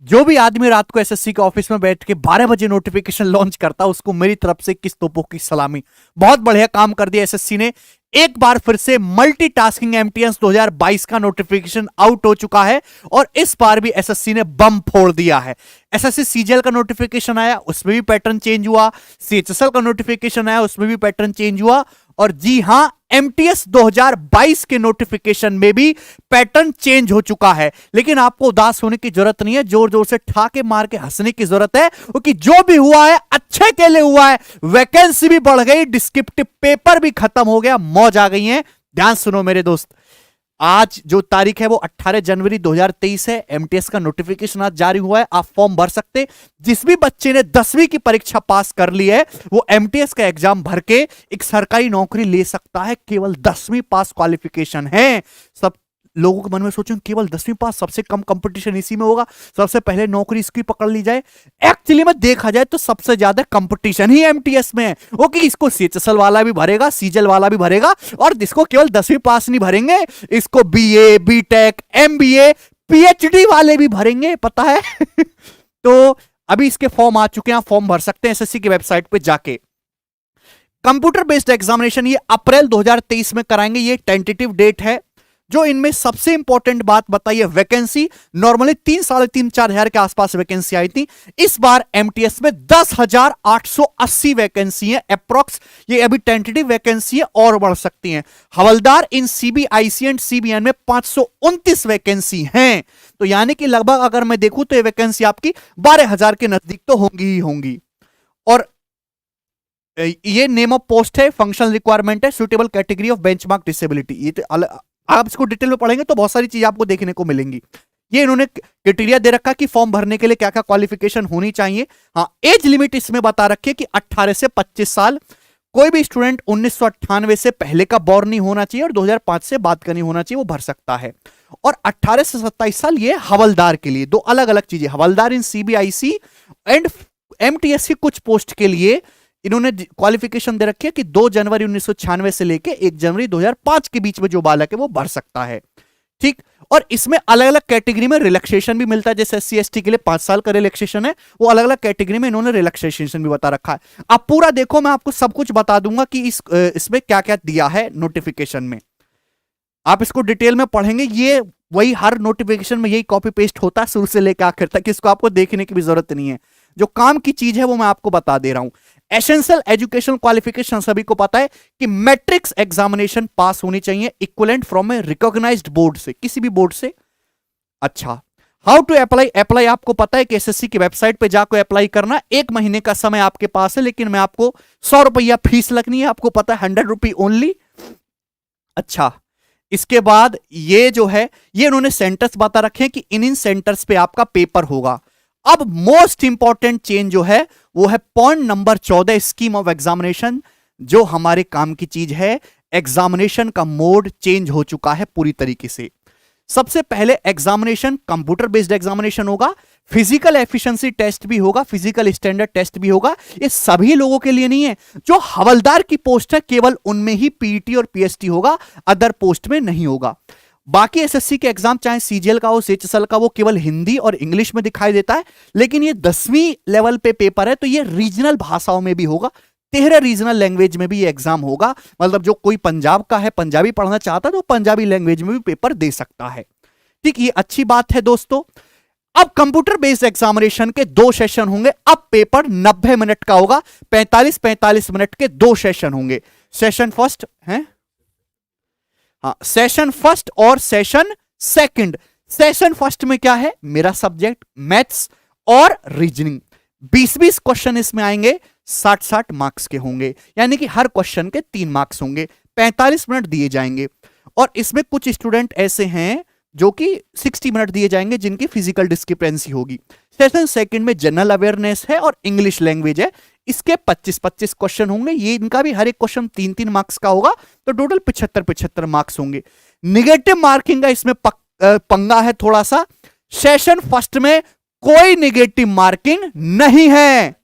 जो भी आदमी रात को एसएससी के ऑफिस में बैठ के 12 बजे नोटिफिकेशन लॉन्च करता, उसको मेरी तरफ से किस तोपों की सलामी। बहुत बढ़िया काम कर दिया एसएससी ने। एक बार फिर से मल्टीटास्किंग एमटीएस 2022 का नोटिफिकेशन आउट हो चुका है और इस बार भी एसएससी ने बम फोड़ दिया है। एसएससी सीजीएल का नोटिफिकेशन आया, उसमें भी पैटर्न चेंज हुआ। सीएचएसएल का नोटिफिकेशन आया, उसमें भी पैटर्न चेंज हुआ। और जी हां, एमटीएस 2022 के नोटिफिकेशन में भी पैटर्न चेंज हो चुका है। लेकिन आपको उदास होने की जरूरत नहीं है, जोर जोर से ठाके मार के हंसने की जरूरत है, क्योंकि जो भी हुआ है अच्छे के लिए हुआ है। वैकेंसी भी बढ़ गई, डिस्क्रिप्टिव पेपर भी खत्म हो गया, मौज आ गई है। ध्यान सुनो मेरे दोस्त, आज जो तारीख है वो 18 जनवरी 2023 है। एमटीएस का नोटिफिकेशन आज जारी हुआ है, आप फॉर्म भर सकते। जिस भी बच्चे ने 10वीं की परीक्षा पास कर ली है वो एमटीएस का एग्जाम भर के एक सरकारी नौकरी ले सकता है। केवल 10वीं पास क्वालिफिकेशन है। सब लोगों के मन में सोचें केवल 10वीं पास, सबसे कम कंपटीशन इसी में होगा, सबसे पहले नौकरी इसकी पकड़ ली जाए। एक्चुअली में देखा जाए तो सबसे ज्यादा कंपटीशन ही एमटीएस में है। ओके, इसको सीएचएसएल वाला भी भरेगा, सीजीएल वाला भी भरेगा, और जिसको केवल 10वीं पास नहीं भरेंगे, इसको बीए, बीटेक, एमबीए, पीएचडी वाले भी भरेंगे, पता है। तो अभी इसके फॉर्म आ चुके हैं, आप फॉर्म भर सकते हैं एसएससी की वेबसाइट पे जाके। कंप्यूटर बेस्ड एग्जामिनेशन ये अप्रैल 2023 में कराएंगे, ये टेंटेटिव डेट है। जो इनमें सबसे इंपॉर्टेंट बात बताइए, वैकेंसी नॉर्मली 3-3.5-4 हजार के आसपास वैकेंसी आई थी। इस बार एमटीएस में 10,880 वैकेंसी है अप्रॉक्स। ये अभी टेंटेटिव वैकेंसी है और बढ़ सकती हैं। हवलदार इन सीबीआईसी एंड सीबीएन में 529 वैकेंसी हैं। तो यानी कि लगभग अगर मैं देखूं तो ये वैकेंसी आपकी 12,000 के नजदीक तो होंगी ही होंगी। और ये नेम ऑफ पोस्ट है, फंक्शनल रिक्वायरमेंट है, suitable category of benchmark disability. ये तो आप इसको डिटेल में पढ़ेंगे तो बहुत सारी चीजें आपको देखने को मिलेंगी। ये इन्होंने क्राइटेरिया दे रखा कि फॉर्म भरने के लिए क्या क्या क्वालिफिकेशन होनी चाहिए। हाँ, एज लिमिट इसमें बता रखी है कि 18 से 25 साल। कोई भी स्टूडेंट 1998 से पहले का बॉर्न नहीं होना चाहिए और 2005 से बाद का नहीं होना चाहिए, वो भर सकता है। और 18 से 27 साल ये हवलदार के लिए। दो अलग अलग चीजें, हवलदार इन सीबीआईसी एंड एमटीएस की कुछ पोस्ट के लिए इन्होंने क्वालिफिकेशन दे रखी है कि 2 जनवरी 1996 से लेके 1 जनवरी 2005 के बीच में जो बालक है वो भर सकता है। ठीक, और इसमें अलग अलग कैटेगरी में रिलैक्सेशन भी मिलता है। जैसे एससी एसटी के लिए 5 साल का रिलैक्सेशन है, वो अलग अलग कैटेगरी में इन्होंने रिलैक्सेशन भी बता रखा है। आप पूरा देखो, मैं आपको सब कुछ बता दूंगा कि इसमें क्या क्या दिया है नोटिफिकेशन में। आप इसको डिटेल में पढ़ेंगे। ये वही हर नोटिफिकेशन में यही कॉपी पेस्ट होता है शुरू से लेकर आखिर तक, इसको आपको देखने की भी जरूरत नहीं है। जो काम की चीज है वो मैं आपको बता दे रहा हूं। एसेंशियल एजुकेशन क्वालिफिकेशन सभी को पता है कि मैट्रिक्स एग्जामिनेशन पास होनी चाहिए, equivalent from a recognised board से, किसी भी बोर्ड से। अच्छा, हाउ टू अप्लाई? अप्लाई आपको पता है कि एसएससी की वेबसाइट पे जाकर अप्लाई करना। 1 महीने का समय आपके पास है, लेकिन मैं आपको 100 रुपया फीस लगनी है, आपको पता है, 100 रुपी ओनली। अच्छा, इसके बाद ये जो है, ये इन्होंने सेंटर्स बता रखे हैं कि इन सेंटर्स पे आपका पेपर होगा। अब मोस्ट इंपॉर्टेंट चेंज जो है वो है point number 14, scheme of examination. जो हमारे काम की चीज है, एग्जामिनेशन का मोड चेंज हो चुका है पूरी तरीके से। सबसे पहले एग्जामिनेशन कंप्यूटर बेस्ड एग्जामिनेशन होगा, फिजिकल एफिशिएंसी टेस्ट भी होगा, फिजिकल स्टैंडर्ड टेस्ट भी होगा। ये सभी लोगों के लिए नहीं है। जो हवलदार की पोस्ट है केवल उनमें ही पीईटी और पीएसटी होगा, अदर पोस्ट में नहीं होगा। बाकी एसएससी के एग्जाम चाहे सीजीएल का हो, सीएचएसएल का, वो केवल हिंदी और इंग्लिश में दिखाई देता है। लेकिन ये 10वीं लेवल पे पेपर है तो ये रीजनल भाषाओं में भी होगा। 13 रीजनल लैंग्वेज में भी ये एग्जाम होगा। मतलब जो कोई पंजाब का है, पंजाबी पढ़ना चाहता है तो पंजाबी लैंग्वेज में भी पेपर दे सकता है। ठीक, ये अच्छी बात है दोस्तों। अब कंप्यूटर बेस्ड एग्जामिनेशन के 2 सेशन होंगे। अब पेपर 90 मिनट का होगा, 45-45 मिनट के 2 सेशन होंगे। सेशन फर्स्ट है, हाँ, सेशन फर्स्ट और सेशन सेकंड। सेशन फर्स्ट में क्या है, मेरा सब्जेक्ट मैथ्स और रीजनिंग। 20-20 क्वेश्चन इसमें आएंगे, 60-60 मार्क्स के होंगे, यानी कि हर क्वेश्चन के 3 मार्क्स होंगे, 45 मिनट दिए जाएंगे। और इसमें कुछ स्टूडेंट ऐसे हैं जो कि 60 मिनट दिए जाएंगे जिनकी फिजिकल डिस्क्रिपेंसी होगी। सेशन सेकंड में जनरल अवेयरनेस है और इंग्लिश लैंग्वेज है। इसके 25-25 क्वेश्चन होंगे। ये इनका भी हर एक क्वेश्चन 3-3 मार्क्स का होगा, तो टोटल 75-75 मार्क्स होंगे। निगेटिव मार्किंग का इसमें पंगा है थोड़ा सा। सेशन फर्स्ट में कोई निगेटिव मार्किंग नहीं है,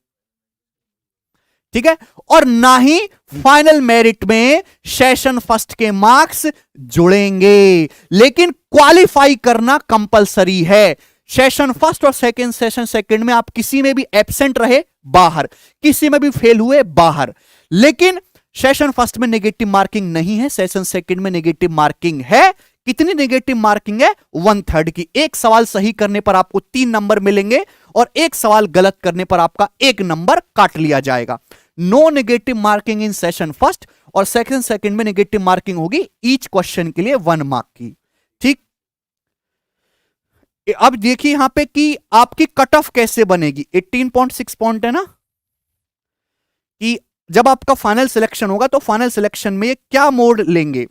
ठीक है, और ना ही फाइनल मेरिट में सेशन फर्स्ट के मार्क्स जुड़ेंगे। लेकिन क्वालिफाई करना कंपलसरी है। सेशन फर्स्ट और सेकंड, सेशन सेकंड में आप किसी में भी एब्सेंट रहे बाहर, किसी में भी फेल हुए बाहर। लेकिन सेशन फर्स्ट में नेगेटिव मार्किंग नहीं है, सेशन सेकंड में नेगेटिव मार्किंग है। कितनी नेगेटिव मार्किंग है? 1/3 की। एक सवाल सही करने पर आपको 3 नंबर मिलेंगे और एक सवाल गलत करने पर आपका 1 नंबर काट लिया जाएगा। No negative marking in session first, और सेशन सेकंड में नेगेटिव मार्किंग होगी ईच क्वेश्चन के लिए 1 मार्क की। ठीक, अब देखिए यहां पे कि आपकी कट ऑफ कैसे बनेगी। 18.6 पॉइंट है ना, कि जब आपका फाइनल सिलेक्शन होगा तो फाइनल सिलेक्शन में क्या मोड लेंगे।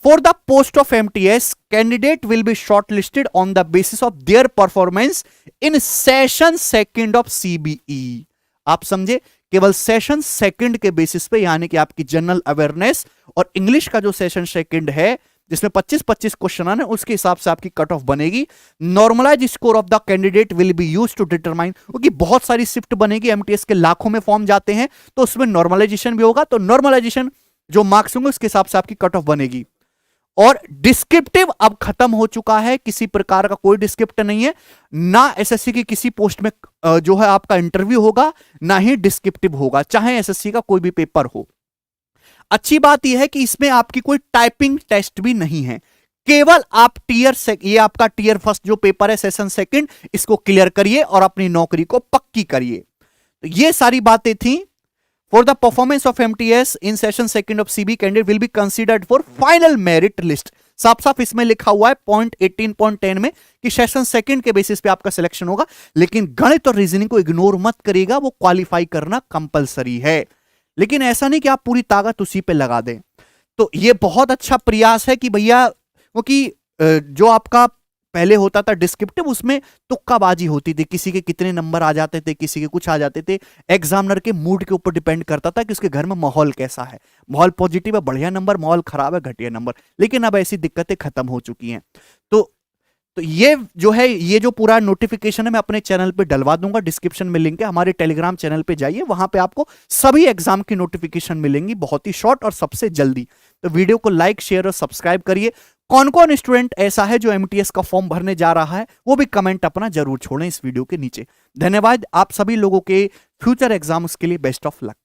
For the post of MTS candidate will be shortlisted on the basis of their performance in session second of CBE. आप समझे, केवल सेशन सेकंड के बेसिस पे, यानी कि आपकी जनरल अवेयरनेस और इंग्लिश का जो सेशन सेकंड है जिसमें 25-25 क्वेश्चन आने, उसके हिसाब से आपकी कट ऑफ बनेगी। Normalise score of the candidate will be used to determine, क्योंकि बहुत सारी शिफ्ट बनेगी, एमटीएस के लाखों में फॉर्म जाते हैं, तो उसमें नॉर्मलाइजेशन भी होगा। तो नॉर्मलाइजेशन जो मार्क्स होंगे उसके हिसाब से आपकी कट ऑफ बनेगी। और डिस्क्रिप्टिव अब खत्म हो चुका है, किसी प्रकार का कोई डिस्क्रिप्टिव नहीं है, ना एसएससी की किसी पोस्ट में जो है आपका इंटरव्यू होगा, ना ही डिस्क्रिप्टिव होगा, चाहे एसएससी का कोई भी पेपर हो। अच्छी बात यह है कि इसमें आपकी कोई टाइपिंग टेस्ट भी नहीं है, केवल आप ये आपका टीयर फर्स्ट जो पेपर है सेशन सेकंड, इसको क्लियर करिए और अपनी नौकरी को पक्की करिए। तो ये सारी बातें थी। For the performance of MTS in session second of CB candidate will be considered for final merit list। साफ साफ इसमें लिखा हुआ है पॉइंट 18.10 में कि सेशन सेकंड के बेसिस पे आपका सिलेक्शन होगा, लेकिन गणित और रीजनिंग को इग्नोर मत करिएगा, वो क्वालिफाई करना कंपलसरी है। लेकिन ऐसा नहीं कि आप पूरी ताकत उसी पे लगा दें। तो ये बहुत अच्छा प्रयास है कि भैया, क्योंकि जो आपका पहले होता था डिस्क्रिप्टिव, उसमें तुक्काबाजी होती थी, किसी के कितने नंबर आ जाते थे, किसी के कुछ आ जाते थे। एग्जामिनर के मूड के ऊपर डिपेंड करता था कि उसके घर में माहौल कैसा है, माहौल पॉजिटिव है बढ़िया नंबर, माहौल खराब है घटिया नंबर। लेकिन अब ऐसी दिक्कतें खत्म हो चुकी हैं। तो ये जो है, ये जो पूरा नोटिफिकेशन है मैं अपने चैनल पे डलवा दूंगा, डिस्क्रिप्शन में लिंक है, हमारे टेलीग्राम चैनल पे जाइए, वहां पे आपको सभी एग्जाम की नोटिफिकेशन मिलेंगी, बहुत ही शॉर्ट और सबसे जल्दी। तो वीडियो को लाइक, शेयर और सब्सक्राइब करिए। कौन कौन स्टूडेंट ऐसा है जो एमटीएस का फॉर्म भरने जा रहा है, वो भी कमेंट अपना जरूर छोड़ें इस वीडियो के नीचे। धन्यवाद। आप सभी लोगों के फ्यूचर एग्जाम्स के लिए बेस्ट ऑफ लक।